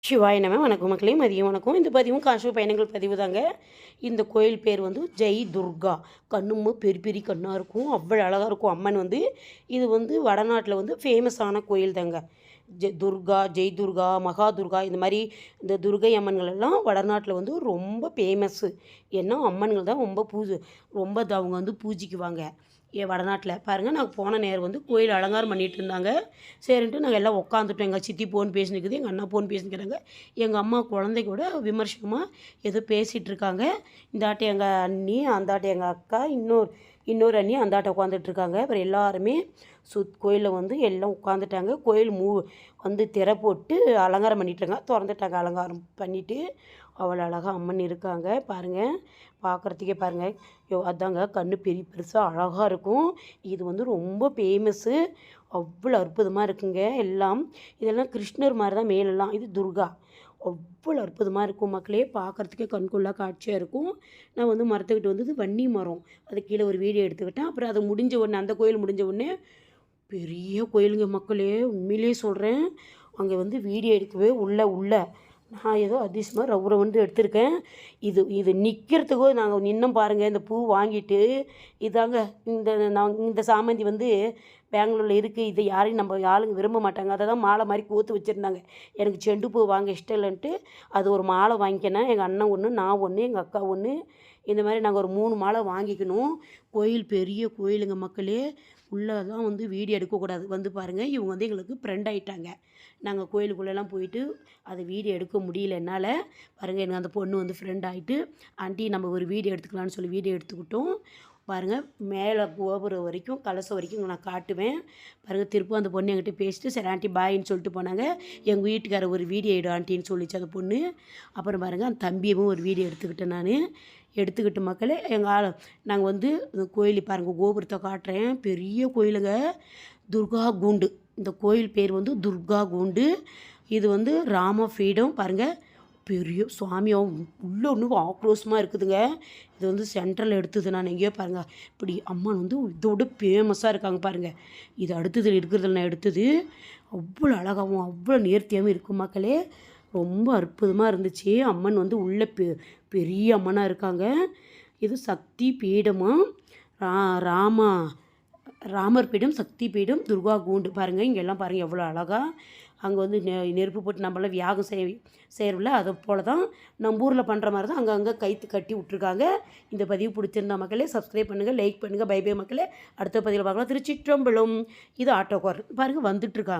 சிவாய நம. வணக்கம் மக்களே, மதியம் வணக்கம். இந்த பதிவும் காஷ்மீர் பயணங்கள் பதிவு தாங்க. இந்த கோயில் பேர் வந்து ஜெய் துர்கா. கண்ணும் பெரிய பெரிய கண்ணாக இருக்கும், அவ்வளோ அழகாக இருக்கும் அம்மன் வந்து. இது வந்து வடநாட்டில் வந்து ஃபேமஸான கோயில் தாங்க. துர்கா, ஜெய் துர்கா, மகா துர்கா, இந்த மாதிரி இந்த துர்கை அம்மன்கள் எல்லாம் வடநாட்டில் வந்து ரொம்ப ஃபேமஸ்ஸு. ஏன்னா அம்மன்கள் தான் ரொம்ப அவங்க வந்து பூஜிக்குவாங்க வடநாட்டில். பாருங்கள், நாங்கள் போன நேரம் வந்து கோயில் அலங்காரம் பண்ணிகிட்டு இருந்தாங்க. சரின்ட்டு நாங்கள் எல்லாம் உட்காந்துட்டோம். எங்கள் சித்தி ஃபோன் பேசினுக்குது, எங்கள் அண்ணா ஃபோன் பேசினுக்கிறாங்க. எங்கள் அம்மா குழந்தைக்கு கூட விமர்சனமாக ஏதோ பேசிகிட்டு இருக்காங்க. இந்த ஆட்டை எங்கள் அண்ணி, அந்த ஆட்டை எங்கள் அக்கா, இன்னொரு அண்ணி அந்த ஆட்டை உட்காந்துட்ருக்காங்க. அப்புறம் எல்லாருமே கோயிலில் வந்து எல்லாம் உட்காந்துட்டாங்க. கோயில் வந்து திரை போட்டு அலங்காரம் பண்ணிட்டுருங்க, திறந்துட்டாங்க. அலங்காரம் பண்ணிவிட்டு அவ்வளோ அழகாக அம்மன் இருக்காங்க. பாருங்கள், பார்க்குறதுக்கே பாருங்கள். அதாங்க கண்ணு பெரிய பெருசாக அழகாக இருக்கும். இது வந்து ரொம்ப ஃபேமஸ்ஸு. அவ்வளோ அற்புதமாக இருக்குங்க எல்லாம். இதெல்லாம் கிருஷ்ணர் மாதிரி தான் மேலெல்லாம். இது துர்கா. அவ்வளோ அற்புதமாக இருக்கும் மக்களே, பார்க்குறதுக்கே கண்கொள்ளா காட்சியாக இருக்கும். நான் வந்து மரத்துக்கிட்ட வந்தது வன்னி மரம், அது கீழே ஒரு வீடியோ எடுத்துக்கிட்டேன். அப்புறம் அது முடிஞ்ச உடனே, அந்த கோயில் முடிஞ்ச உடனே பெரிய கோயிலுங்க மக்களே, உண்மையிலேயே சொல்கிறேன். அங்கே வந்து வீடியோ எடுக்கவே உள்ள நான் ஏதோ அதிசயமாக ரவுரவுண்டு எடுத்திருக்கேன். இது நிற்கிறதுக்கோ நாங்கள் இன்னும் பாருங்கள், இந்த பூ வாங்கிட்டு இதாங்க இந்த சாமந்தி வந்து பெங்களூரில் இருக்குது. இது யாரையும் நம்ம ஆளுங்க விரும்ப மாட்டாங்க. அதை தான் மாலை மாதிரி கோத்து வச்சுருந்தாங்க. எனக்கு செண்டு பூ வாங்க இஷ்டம் இல்லைன்ட்டு அது ஒரு மாலை வாங்கிக்கினேன். எங்கள் அண்ணன் ஒன்று, நான் ஒன்று, எங்கள் அக்கா ஒன்று, இந்த மாதிரி நாங்கள் ஒரு 3 மாலை வாங்கிக்கணும். கோயில் பெரிய கோயிலுங்க மக்களே. உள்ளே தான் வந்து வீடியோ எடுக்கக்கூடாது. வந்து பாருங்கள், இவங்க வந்து எங்களுக்கு ஃப்ரெண்ட் ஆகிட்டாங்க. நாங்கள் கோயிலுக்குள்ளெல்லாம் போயிட்டு அதை வீடியோ எடுக்க முடியல என்னால். பாருங்கள், எனக்கு அந்த பொண்ணு வந்து ஃப்ரெண்ட் ஆகிட்டு, ஆண்டி நம்ம ஒரு வீடியோ எடுத்துக்கலான்னு சொல்லி வீடியோ எடுத்துக்கிட்டோம். பாருங்கள், மேலே கோபுரம் வரைக்கும், கலசம் வரைக்கும் நான் காட்டுவேன். பாருங்கள், திருப்பம் அந்த பொண்ணு என்கிட்ட பேசிட்டு சரி ஆண்டி பாயின்னு சொல்லிட்டு போனாங்க. எங்கள் வீட்டுக்கார ஒரு வீடியோ எடு ஆண்டின்னு சொல்லிச்சு அந்த பொண்ணு. அப்புறம் பாருங்கள், அந்த தம்பியவும் ஒரு வீடியோ எடுத்துக்கிட்டேன். நான் எடுத்துக்கிட்டு மக்களே, நாங்கள் வந்து இந்த கோயில் பாருங்கள், கோபுரத்தை காட்டுறேன். பெரிய கோயிலுங்க, துர்கா கூண்டு. இந்த கோயில் பேர் வந்து துர்கா கூண்டு. இது வந்து ராமபீடம். பாருங்கள், பெரிய சுவாமியும் உள்ளே ஒன்றும் ஆக்ரோஷமாக இருக்குதுங்க. இது வந்து சென்ட்ரல் எடுத்தது. நான் எங்கேயோ பாருங்கள், இப்படி அம்மன் வந்து இதோட ஃபேமஸாக இருக்காங்க பாருங்கள். இது அடுத்தது இருக்கிறதுல நான் எடுத்தது. அவ்வளோ அழகாகவும் அவ்வளோ நேர்த்தியாகவும் இருக்கும் மக்களே. ரொம்ப அற்புதமாக இருந்துச்சு. அம்மன் வந்து உள்ளே பெரிய அம்மனாக இருக்காங்க. இது சக்தி பீடமாக ராமர் பீடம், சக்தி பீடம், துர்கா கூண்டு. பாருங்கள், இங்கெல்லாம் பாருங்கள் எவ்வளோ அழகாக. அங்கே வந்து நெருப்பு போட்டு நம்மளாம் வியாகம் செய்யறோம்ல, அதை போல் தான் நம்ம ஊரில் பண்ணுற மாதிரி தான் அங்கே கைத்து கட்டி விட்ருக்காங்க. இந்த பதிவு பிடிச்சிருந்தா மக்களே சப்ஸ்கிரைப் பண்ணுங்கள், லைக் பண்ணுங்கள். பை பை மக்களே, அடுத்த பதிவில் பார்க்கலாம். திருச்சிற்றம்பலம். இது ஆட்டோக்கார் பாருங்கள் வந்துட்டுருக்காங்க.